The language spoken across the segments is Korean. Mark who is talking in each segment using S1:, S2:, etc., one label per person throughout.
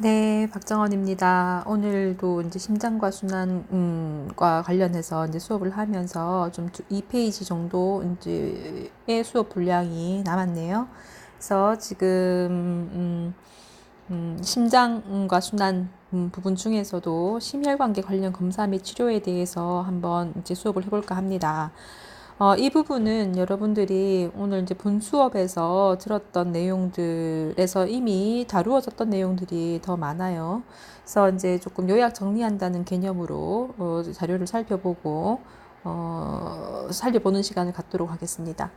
S1: 네, 박정원입니다. 오늘도 이제 심장과 순환과 관련해서 이제 수업을 하면서 좀 2페이지 정도 이제의 수업 분량이 남았네요. 그래서 지금 심장과 순환 부분 중에서도 심혈관계 관련 검사 및 치료에 대해서 한번 이제 수업을 해볼까 합니다. 이 부분은 여러분들이 오늘 이제 본 수업에서 들었던 내용들에서 이미 다루어졌던 내용들이 더 많아요. 그래서 이제 조금 요약 정리한다는 개념으로 자료를 살펴보는 시간을 갖도록 하겠습니다.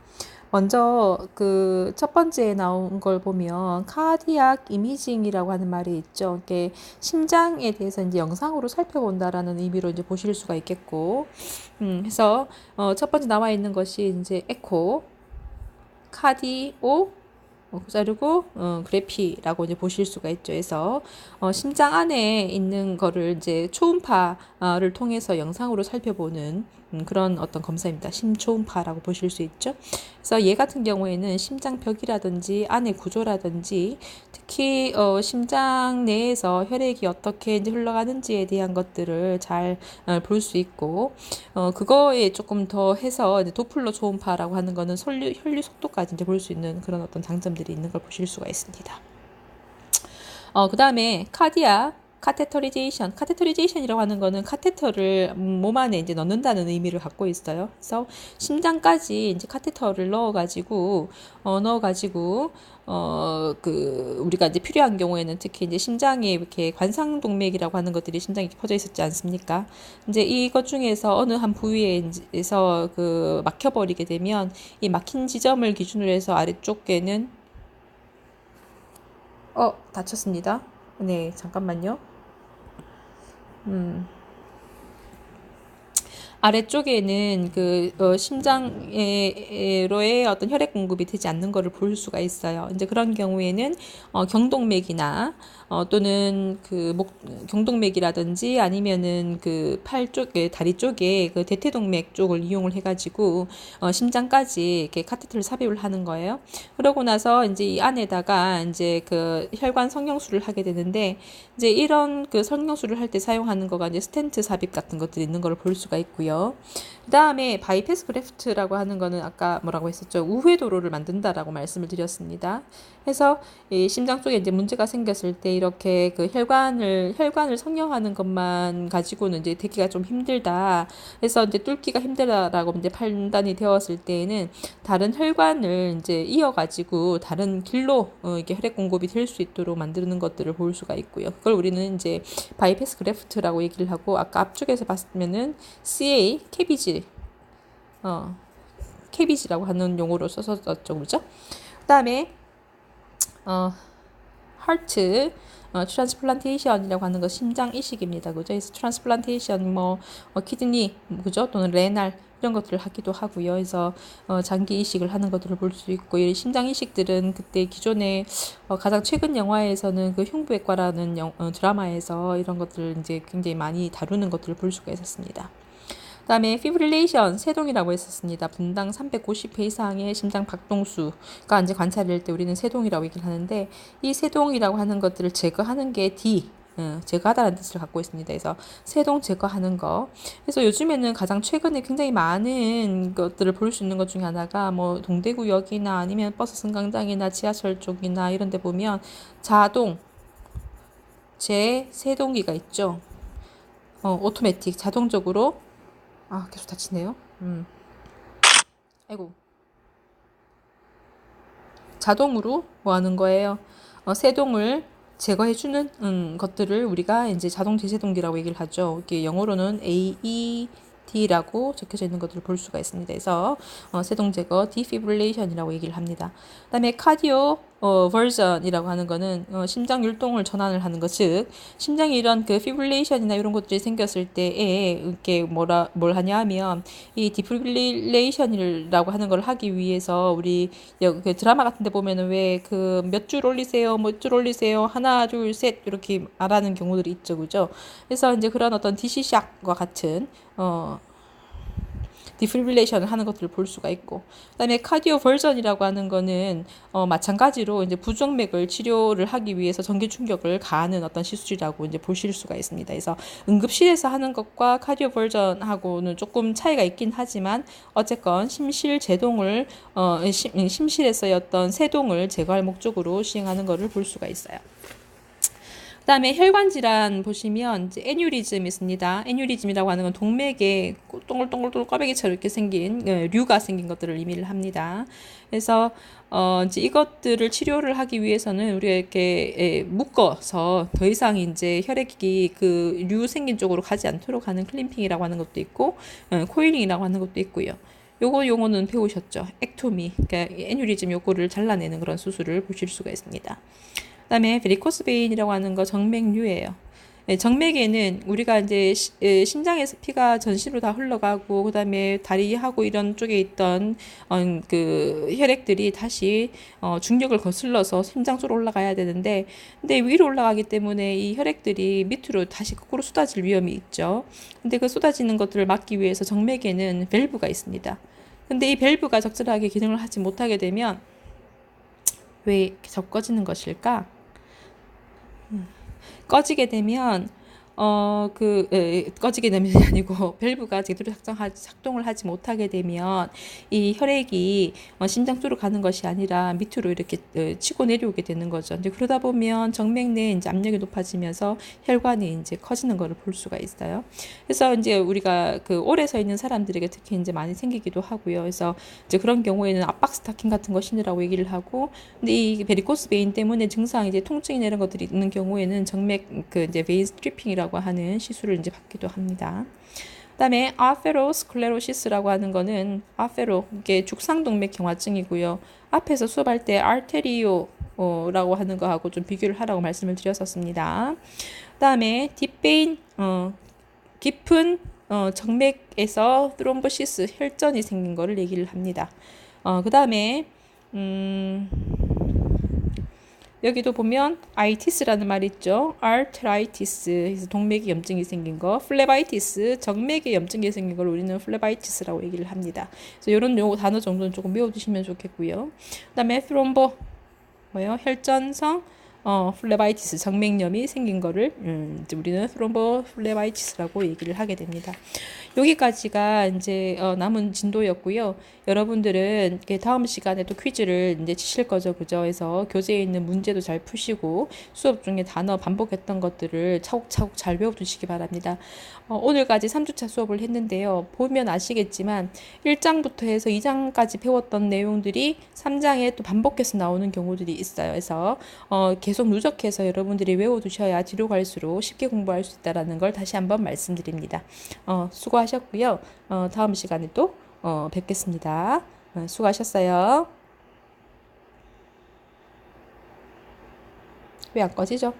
S1: 먼저 그 첫 번째에 나온 걸 보면 카디악 이미징이라고 하는 말이 있죠. 이게 심장에 대해서 이제 영상으로 살펴본다라는 의미로 이제 보실 수가 있겠고, 해서 첫 번째 나와 있는 것이 이제 에코, 카디오, 자르고 그래피라고 이제 보실 수가 있죠. 그래서 심장 안에 있는 거를 이제 초음파를 통해서 영상으로 살펴보는 그런 어떤 검사입니다. 심초음파라고 보실 수 있죠. 그래서 얘 같은 경우에는 심장벽이라든지 안의 구조라든지 특히 심장 내에서 혈액이 어떻게 이제 흘러가는지에 대한 것들을 잘 볼 수 있고 그거에 조금 더 해서 이제 도플러 초음파라고 하는 거는 혈류 속도까지 이제 볼 수 있는 그런 어떤 장점들이 있는 걸 보실 수가 있습니다. 그 다음에 카테터리제이션이라고 하는 거는 카테터를 몸 안에 이제 넣는다는 의미를 갖고 있어요. 그래서 심장까지 이제 카테터를 우리가 이제 필요한 경우에는 특히 이제 심장에 이렇게 관상동맥이라고 하는 것들이 심장에 퍼져 있었지 않습니까? 이제 이것 중에서 어느 한 부위에서 그 막혀버리게 되면 이 막힌 지점을 기준으로 해서 아래쪽에는 다쳤습니다. 네, 잠깐만요. 아래쪽에는 심장로의 어떤 혈액 공급이 되지 않는 것을 볼 수가 있어요. 이제 그런 경우에는 경동맥이나 또는 경동맥이라든지 아니면은 그 팔 쪽에 다리 쪽에 그 대퇴동맥 쪽을 이용을 해가지고 심장까지 이렇게 카테터를 삽입을 하는 거예요. 그러고 나서 이제 이 안에다가 이제 그 혈관 성형술을 하게 되는데 이제 이런 그 성형술을 할 때 사용하는 거가 이제 스텐트 삽입 같은 것들이 있는 걸 볼 수가 있고요. 그 다음에 바이패스 그래프트라고 하는 거는 아까 뭐라고 했었죠? 우회도로를 만든다라고 말씀을 드렸습니다. 해서 이 심장 쪽에 이제 문제가 생겼을 때 이렇게 그 혈관을 성형하는 것만 가지고는 이제 되기가 좀 힘들다. 해서 이제 뚫기가 힘들다라고 이제 판단이 되었을 때에는 다른 혈관을 이제 이어가지고 다른 길로 이게 혈액 공급이 될 수 있도록 만드는 것들을 볼 수가 있고요. 그걸 우리는 이제 바이패스 그래프트라고 얘기를 하고 아까 앞쪽에서 봤으면은 CA 캐비지 캐비지라고 하는 용어로 썼었죠, 그죠? 그다음에 하트 트랜스플란테이션이라고 하는 거 심장 이식입니다. 그죠? 그래서 트랜스플란테이션 키드니 그죠? 또는 레날 이런 것들을 하기도 하고요. 그래서 장기 이식을 하는 것들을 볼 수 있고 이 심장 이식들은 그때 기존에 가장 최근 영화에서는 그 흉부외과라는 드라마에서 이런 것들을 이제 굉장히 많이 다루는 것들을 볼 수가 있었습니다. 그다음에 피브릴레이션 세동이라고 했었습니다. 분당 350회 이상의 심장 박동수가 이제 관찰될 때 우리는 세동이라고 얘기를 하는데 이 세동이라고 하는 것들을 제거하는 게 제거하다라는 뜻을 갖고 있습니다. 그래서 세동 제거하는 거. 그래서 요즘에는 가장 최근에 굉장히 많은 것들을 볼 수 있는 것 중에 하나가 뭐 동대구역이나 아니면 버스 승강장이나 지하철 쪽이나 이런 데 보면 자동 제세동기가 있죠. 오토매틱 자동적으로 계속 다치네요. 아이고. 자동으로 뭐 하는 거예요? 세동을 제거해주는 것들을 우리가 이제 자동 제세동기라고 얘기를 하죠. 이게 영어로는 AED라고 적혀져 있는 것들을 볼 수가 있습니다. 그래서 세동 제거 디피브릴레이션이라고 얘기를 합니다. 그다음에 카디오 버전이라고 하는 거는 심장 율동을 전환을 하는 것, 즉 심장에 이런 그 피브릴레이션이나 이런 것들이 생겼을 때에 이렇게 뭘 하냐면 이 디피브릴레이션이라고 하는 걸 하기 위해서 우리 그 드라마 같은 데 보면은 왜 그 몇 줄 올리세요, 몇 줄 올리세요, 하나, 둘, 셋 이렇게 말하는 경우들이 있죠, 그죠? 그래서 이제 그런 어떤 DC 샥과 같은 디피브릴레이션을 하는 것들을 볼 수가 있고, 그다음에 카디오 버전이라고 하는 거는 마찬가지로 이제 부정맥을 치료를 하기 위해서 전기 충격을 가하는 어떤 시술이라고 이제 보실 수가 있습니다. 그래서 응급실에서 하는 것과 카디오 버전하고는 조금 차이가 있긴 하지만 어쨌건 심실 제동을 심실에서의 어떤 세동을 제거할 목적으로 시행하는 것을 볼 수가 있어요. 그다음에 혈관 질환 보시면 이제 애뉴리즘이 있습니다. 애뉴리즘이라고 하는 건 동맥에 동글동글 꽈배기처럼 이렇게 생긴 류가 생긴 것들을 의미를 합니다. 그래서 이제 이것들을 치료를 하기 위해서는 우리가 이렇게 묶어서 더 이상 이제 혈액이 그 류 생긴 쪽으로 가지 않도록 하는 클림핑이라고 하는 것도 있고, 코일링이라고 하는 것도 있고요. 요거 용어는 배우셨죠? 액토미, 그러니까 애뉴리즘 요거를 잘라내는 그런 수술을 보실 수가 있습니다. 그다음에 베리코스 베인이라고 하는 거 정맥류예요. 정맥에는 우리가 이제 심장에서 피가 전신으로 다 흘러가고, 그다음에 다리하고 이런 쪽에 있던 그 혈액들이 다시 중력을 거슬러서 심장 쪽으로 올라가야 되는데, 근데 위로 올라가기 때문에 이 혈액들이 밑으로 다시 거꾸로 쏟아질 위험이 있죠. 근데 그 쏟아지는 것들을 막기 위해서 정맥에는 밸브가 있습니다. 근데 이 밸브가 적절하게 기능을 하지 못하게 되면 왜 이렇게 적어지는 것일까? 꺼지게 되면 꺼지게 되면이 아니고 밸브가 제대로 작동을 하지 못하게 되면 이 혈액이 심장 쪽으로 가는 것이 아니라 밑으로 이렇게 치고 내려오게 되는 거죠. 이제 그러다 보면 정맥 내에 이제 압력이 높아지면서 혈관이 이제 커지는 것을 볼 수가 있어요. 그래서 이제 우리가 그 오래 서 있는 사람들에게 특히 이제 많이 생기기도 하고요. 그래서 이제 그런 경우에는 압박 스타킹 같은 거 신으라고 얘기를 하고, 근데 이 베리코스 베인 때문에 증상 이제 통증이나 이런 것들이 있는 경우에는 정맥 그 이제 베인 스트리핑이라고 하는 시술을 이제 받기도 합니다. 그다음에 아테로스클레로시스라고 하는 거는 아테로 이게 죽상동맥 경화증이고요. 앞에서 수업할 때 아테리오라고 하는 거하고 좀 비교를 하라고 말씀을 드렸었습니다. 그다음에 딥베인 깊은 정맥에서 트롬보시스 혈전이 생긴 거를 얘기를 합니다. 그다음에 여기도 보면 아이티스라는 말이 있죠. 아르트라이티스, 그래서 동맥에 염증이 생긴 거. 플레바이티스, 정맥에 염증이 생긴 걸 우리는 플레바이티스라고 얘기를 합니다. 그래서 이런 요 단어 정도는 조금 외워두시면 좋겠고요. 그다음에 트롬보 뭐요? 혈전성 플레바이티스, 정맥염이 생긴 거를 이제 우리는 트롬보 플레바이티스라고 얘기를 하게 됩니다. 여기까지가 이제 남은 진도였고요. 여러분들은 다음 시간에 또 퀴즈를 이제 치실 거죠, 그죠? 그래서 교재에 있는 문제도 잘 푸시고 수업 중에 단어 반복했던 것들을 차곡차곡 잘 외워두시기 바랍니다. 오늘까지 3주차 수업을 했는데요. 보면 아시겠지만 1장부터 해서 2장까지 배웠던 내용들이 3장에 또 반복해서 나오는 경우들이 있어요. 그래서 계속 누적해서 여러분들이 외워두셔야 뒤로 갈수록 쉽게 공부할 수 있다는 걸 다시 한번 말씀드립니다. 수고하셨고요. 다음 시간에 또 뵙겠습니다. 수고하셨어요. 왜 안 꺼지죠?